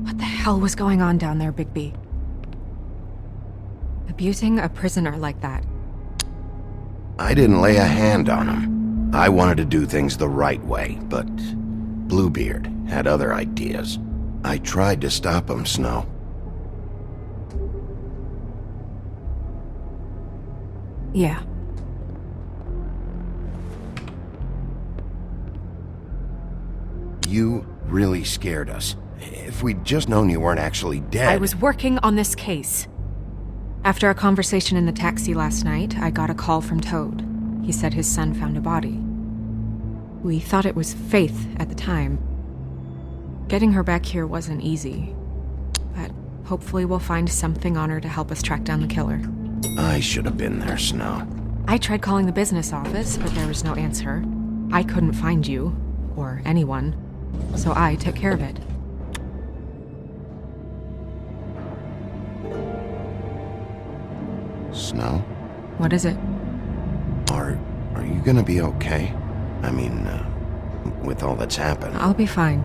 What the hell was going on down there, Bigby? Abusing a prisoner like that. I didn't lay a hand on him. I wanted to do things the right way, but Bluebeard had other ideas. I tried to stop him, Snow. Yeah. You really scared us. If we'd just known you weren't actually dead... I was working on this case. After a conversation in the taxi last night, I got a call from Toad. He said his son found a body. We thought it was Faith at the time. Getting her back here wasn't easy. But hopefully we'll find something on her to help us track down the killer. I should have been there, Snow. I tried calling the business office, but there was no answer. I couldn't find you, or anyone, so I took care of it. Snow? What is it? Are you gonna be okay? I mean, with all that's happened. I'll be fine.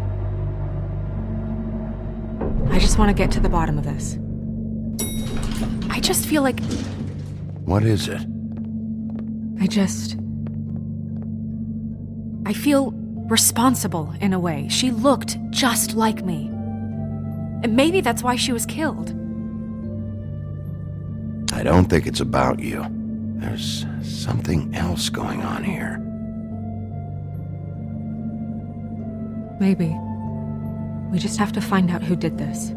I just want to get to the bottom of this. I just feel like... What is it? I feel responsible in a way. She looked just like me. And maybe that's why she was killed. I don't think it's about you. There's something else going on here. Maybe. We just have to find out who did this.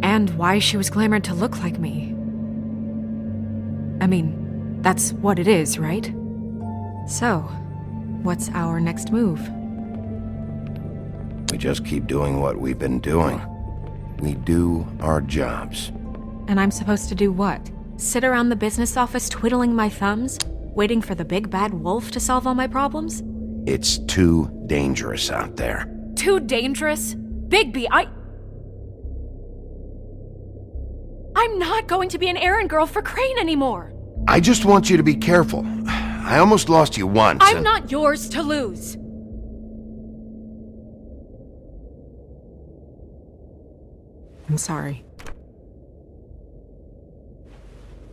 And why she was glamored to look like me. I mean, that's what it is, right? So, what's our next move? We just keep doing what we've been doing. We do our jobs. And I'm supposed to do what? Sit around the business office twiddling my thumbs, waiting for the big bad wolf to solve all my problems? It's too dangerous out there. Too dangerous? Bigby, I'm not going to be an errand girl for Crane anymore! I just want you to be careful. I almost lost you once. I'm not yours to lose! I'm sorry.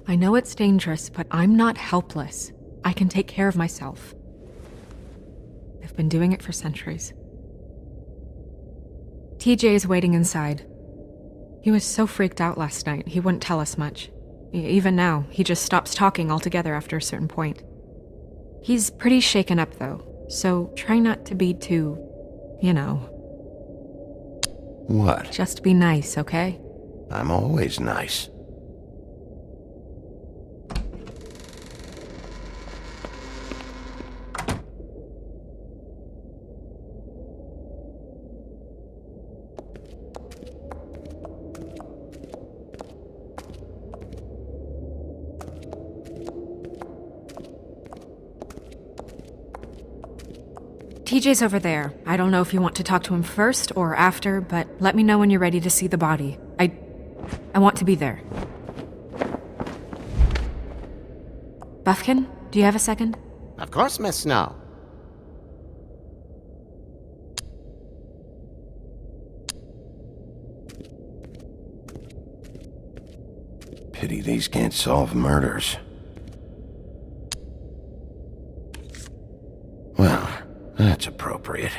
I know it's dangerous, but I'm not helpless. I can take care of myself. I've been doing it for centuries. TJ is waiting inside. He was so freaked out last night, he wouldn't tell us much. Even now, he just stops talking altogether after a certain point. He's pretty shaken up, though, so try not to be too, you know. What? Just be nice, okay? I'm always nice. TJ's over there. I don't know if you want to talk to him first or after, but let me know when you're ready to see the body. I want to be there. Buffkin, do you have a second? Of course, Miss Snow. Pity these can't solve murders. Well, that's appropriate.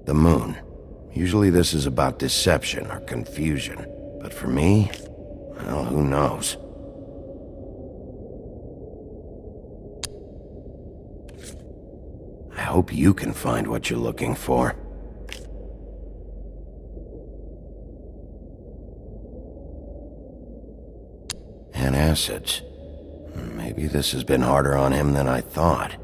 The moon. Usually this is about deception or confusion. But for me, well, who knows? I hope you can find what you're looking for. Acids. Maybe this has been harder on him than I thought.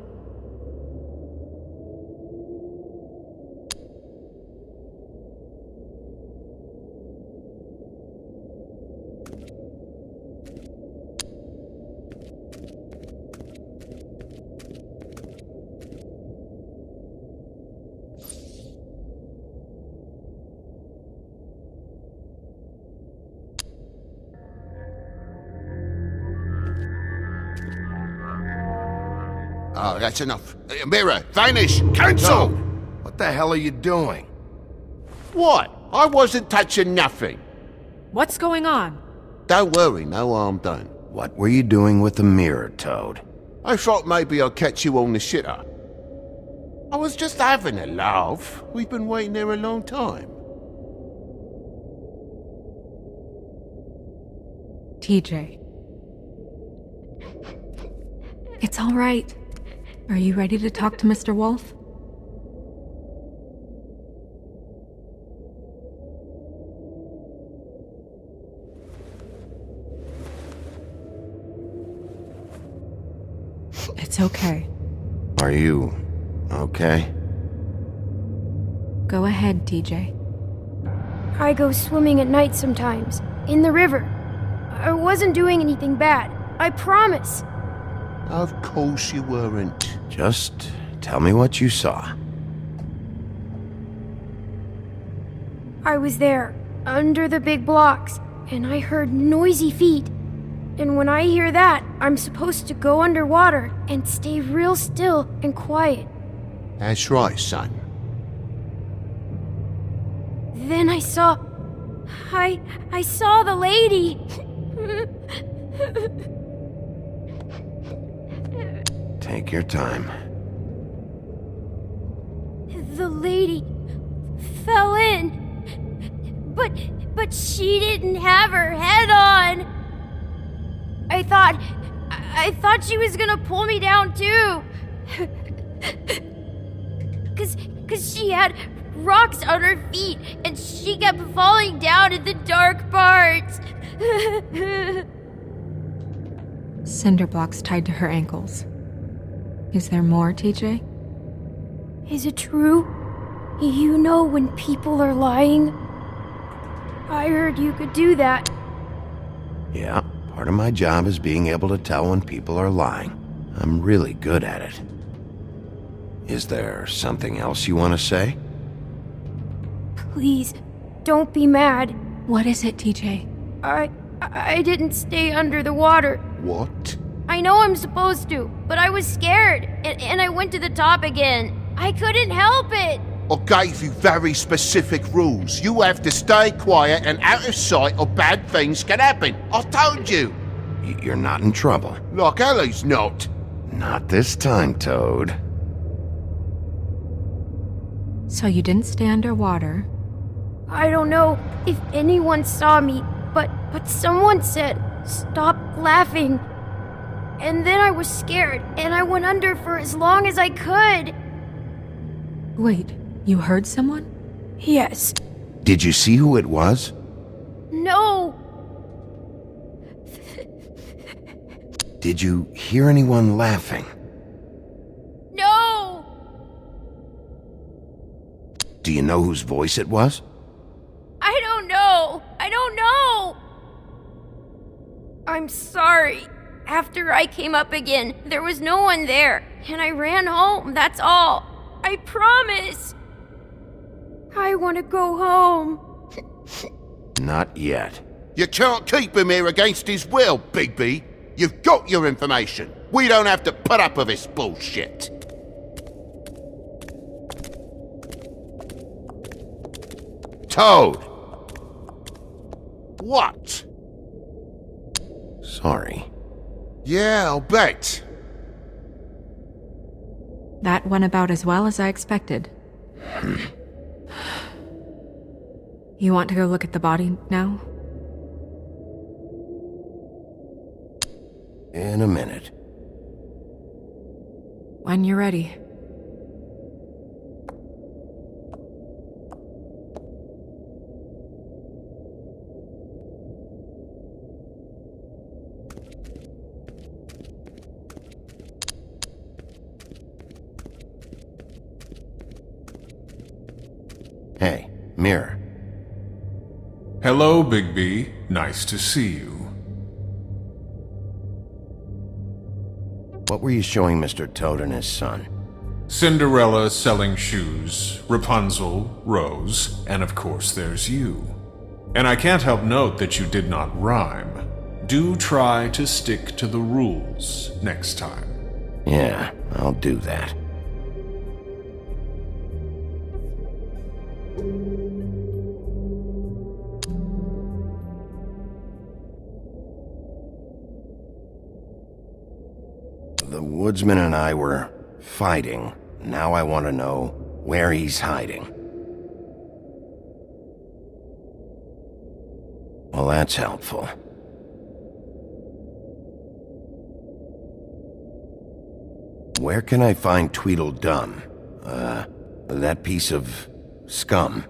Oh, that's enough. Mirror, vanish, cancel! No. What the hell are you doing? What? I wasn't touching nothing. What's going on? Don't worry, no harm done. What were you doing with the mirror, Toad? I thought maybe I'd catch you on the shitter. I was just having a laugh. We've been waiting there a long time. TJ. It's all right. Are you ready to talk to Mr. Wolf? It's okay. Are you okay? Go ahead, TJ. I go swimming at night sometimes, in the river. I wasn't doing anything bad, I promise. Of course you weren't. Just tell me what you saw. I was there, under the big blocks, and I heard noisy feet. And when I hear that, I'm supposed to go underwater and stay real still and quiet. That's right, son. Then I saw the lady. Take your time. The lady fell in. But she didn't have her head on. I thought she was gonna pull me down too. Cause she had rocks on her feet and she kept falling down in the dark parts. Cinder blocks tied to her ankles. Is there more, TJ? Is it true? You know when people are lying? I heard you could do that. Yeah, part of my job is being able to tell when people are lying. I'm really good at it. Is there something else you want to say? Please, don't be mad. What is it, TJ? I didn't stay under the water. What? I know I'm supposed to, but I was scared, and I went to the top again. I couldn't help it. I gave you very specific rules. You have to stay quiet and out of sight or bad things can happen. I told you. You're not in trouble. Like Ellie's not. Not this time, Toad. So you didn't stay underwater. I don't know if anyone saw me, but someone said, "Stop laughing." And then I was scared, and I went under for as long as I could. Wait, you heard someone? Yes. Did you see who it was? No. Did you hear anyone laughing? No. Do you know whose voice it was? I don't know. I'm sorry. After I came up again, there was no one there, and I ran home, that's all. I promise. I want to go home. Not yet. You can't keep him here against his will, Bigby. You've got your information. We don't have to put up with this bullshit. Toad! What? Sorry. Yeah, I'll bet. That went about as well as I expected. You want to go look at the body now? In a minute. When you're ready. Hey, Mirror. Hello, Bigby. Nice to see you. What were you showing Mr. Toad and his son? Cinderella selling shoes, Rapunzel, Rose, and of course there's you. And I can't help note that you did not rhyme. Do try to stick to the rules next time. Yeah, I'll do that. The woodsman and I were fighting. Now I want to know where he's hiding. Well, that's helpful. Where can I find Tweedledum? That piece of scum.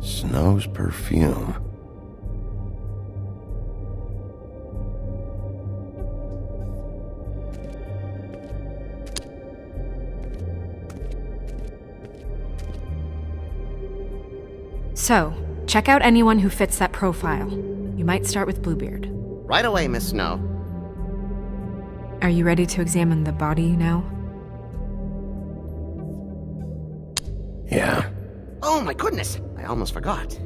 Snow's perfume. So, check out anyone who fits that profile. You might start with Bluebeard. Right away, Miss Snow. Are you ready to examine the body now? Yeah. Oh my goodness, I almost forgot.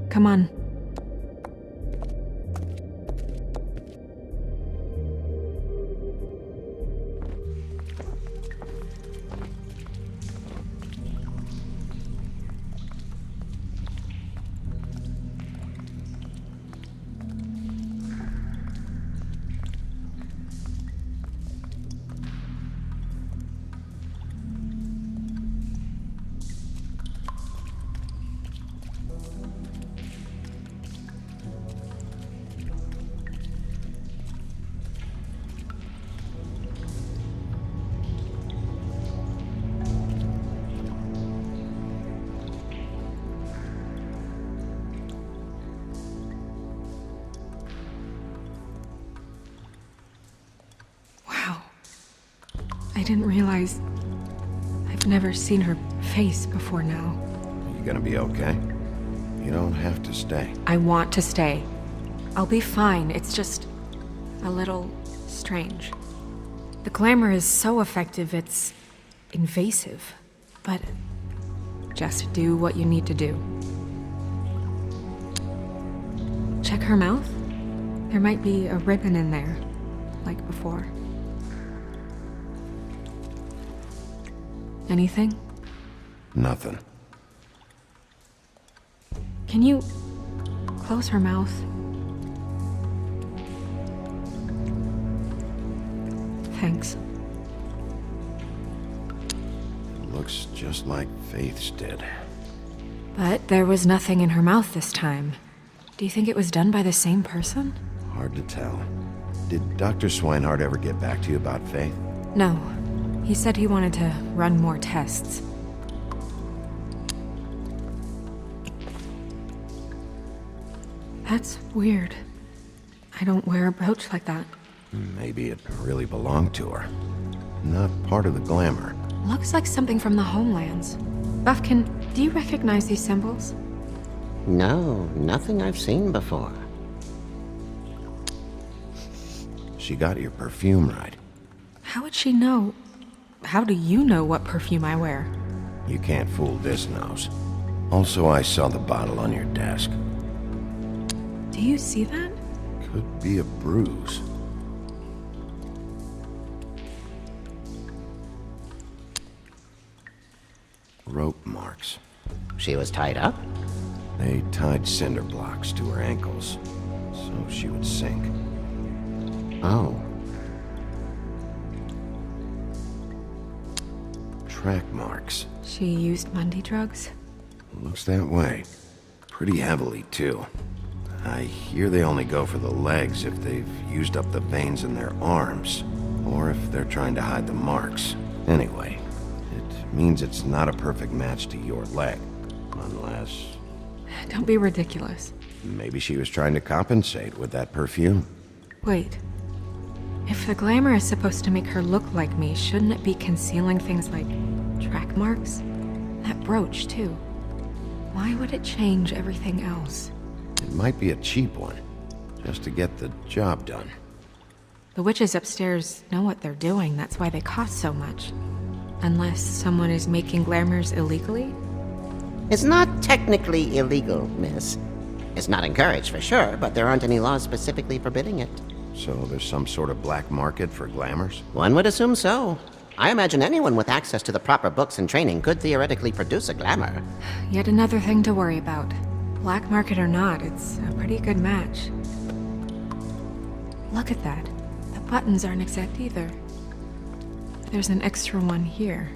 Come on. I didn't realize I've never seen her face before now. You gonna be okay? You don't have to stay. I want to stay. I'll be fine. It's just a little strange. The glamour is so effective, it's invasive. But just do what you need to do. Check her mouth. There might be a ribbon in there, like before. Anything? Nothing. Can you close her mouth? Thanks. Looks just like Faith's did. But there was nothing in her mouth this time. Do you think it was done by the same person? Hard to tell. Did Dr. Swinehart ever get back to you about Faith? No. He said he wanted to run more tests. That's weird. I don't wear a brooch like that. Maybe it really belonged to her. Not part of the glamour. Looks like something from the homelands. Buffkin, do you recognize these symbols? No, nothing I've seen before. She got your perfume right. How would she know? How do you know what perfume I wear? You can't fool this nose. Also, I saw the bottle on your desk. Do you see that? Could be a bruise. Rope marks. She was tied up? They tied cinder blocks to her ankles, so she would sink. Oh. Track marks. She used Mundy drugs? Looks that way. Pretty heavily, too. I hear they only go for the legs if they've used up the veins in their arms, or if they're trying to hide the marks. Anyway, it means it's not a perfect match to your leg, unless... Don't be ridiculous. Maybe she was trying to compensate with that perfume. Wait. If the glamour is supposed to make her look like me, shouldn't it be concealing things like track marks? That brooch, too. Why would it change everything else? It might be a cheap one, just to get the job done. The witches upstairs know what they're doing, that's why they cost so much. Unless someone is making glamours illegally? It's not technically illegal, miss. It's not encouraged for sure, but there aren't any laws specifically forbidding it. So there's some sort of black market for glamours? One would assume so. I imagine anyone with access to the proper books and training could theoretically produce a glamour. Yet another thing to worry about. Black market or not, it's a pretty good match. Look at that. The buttons aren't exact either. There's an extra one here.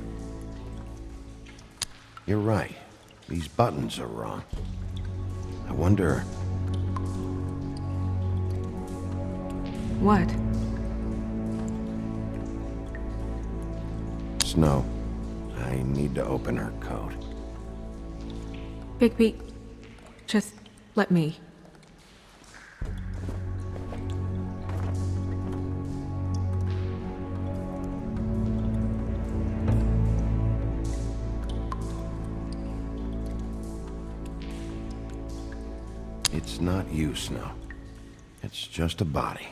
You're right. These buttons are wrong. I wonder... What? Snow, I need to open her coat. Bigby, just let me. It's not you, Snow. It's just a body.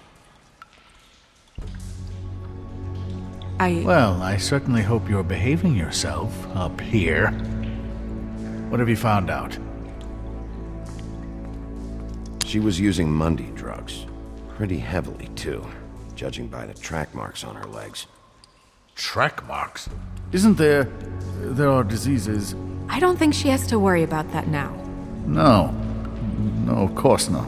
Well, I certainly hope you're behaving yourself up here. What have you found out? She was using Mundy drugs. Pretty heavily, too, judging by the track marks on her legs. Track marks? Isn't there... there are diseases... I don't think she has to worry about that now. No. No, of course not.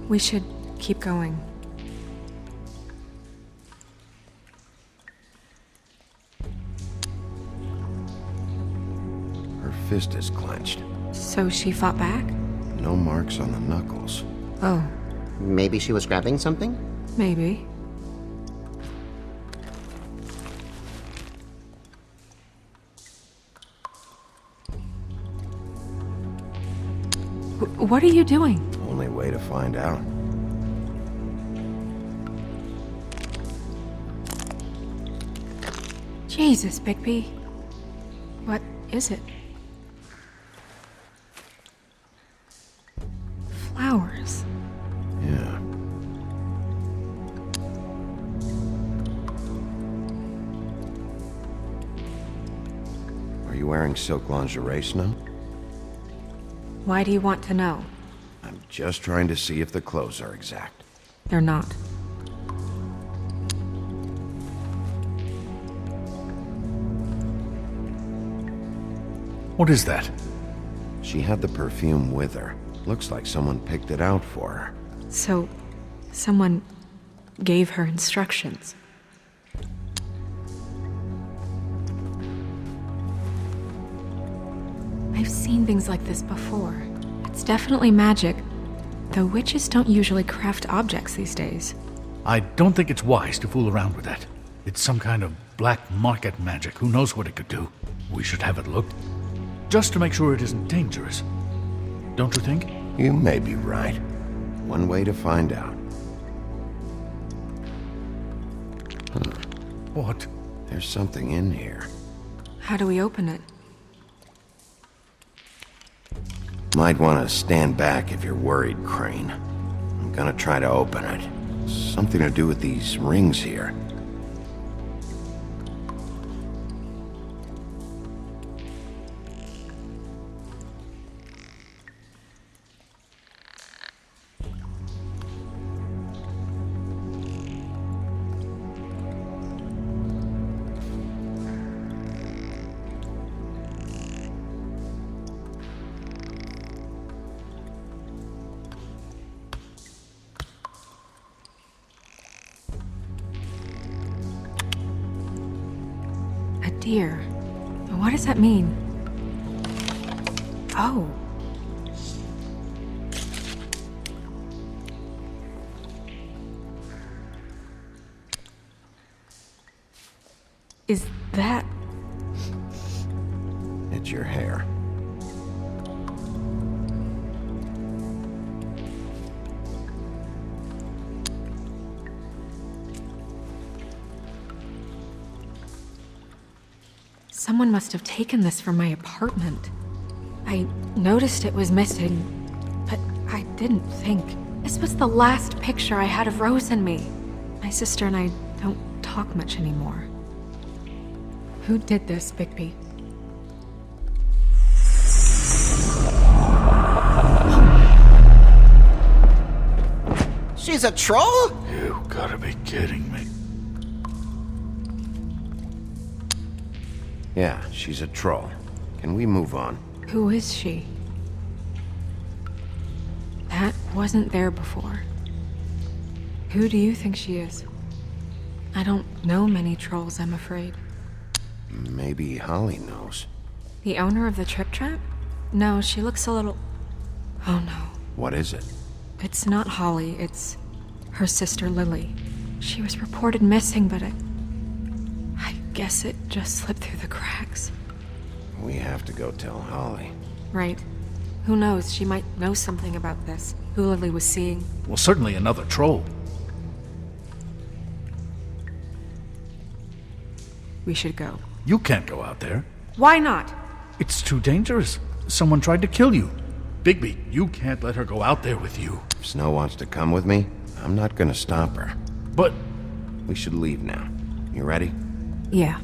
We should keep going. Her fist is clenched. So she fought back? No marks on the knuckles. Oh, Maybe she was grabbing something? maybe. What are you doing? Only way to find out. Jesus, Bigby. What is it? Flowers. Yeah. Are you wearing silk lingerie, Snow? Why do you want to know? I'm just trying to see if the clothes are exact. They're not. What is that? She had the perfume with her. Looks like someone picked it out for her. So, someone gave her instructions. I've seen things like this before. It's definitely magic, though witches don't usually craft objects these days. I don't think it's wise to fool around with that. It's some kind of black market magic. Who knows what it could do? We should have it looked. Just to make sure it isn't dangerous. Don't you think? You may be right. One way to find out. What? There's something in here. How do we open it? Might want to stand back if you're worried, Crane. I'm gonna try to open it. Something to do with these rings here. A deer. What does that mean? Oh. Is that... It's your hair. Someone must have taken this from my apartment. I noticed it was missing, but I didn't think. This was the last picture I had of Rose and me. My sister and I don't talk much anymore. Who did this, Bigby? She's a troll? You gotta be kidding me. Yeah, she's a troll. Can we move on? Who is she? That wasn't there before. Who do you think she is? I don't know many trolls, I'm afraid. Maybe Holly knows. The owner of the Trip Trap? No, she looks a little... Oh no. What is it? It's not Holly, it's her sister Lily. She was reported missing, but I guess it just slipped through the cracks. We have to go tell Holly. Right. Who knows, she might know something about this. Who Lily was seeing. Well, certainly another troll. We should go. You can't go out there. Why not? It's too dangerous. Someone tried to kill you. Bigby, you can't let her go out there with you. If Snow wants to come with me, I'm not gonna stop her. But We should leave now. You ready? Yeah.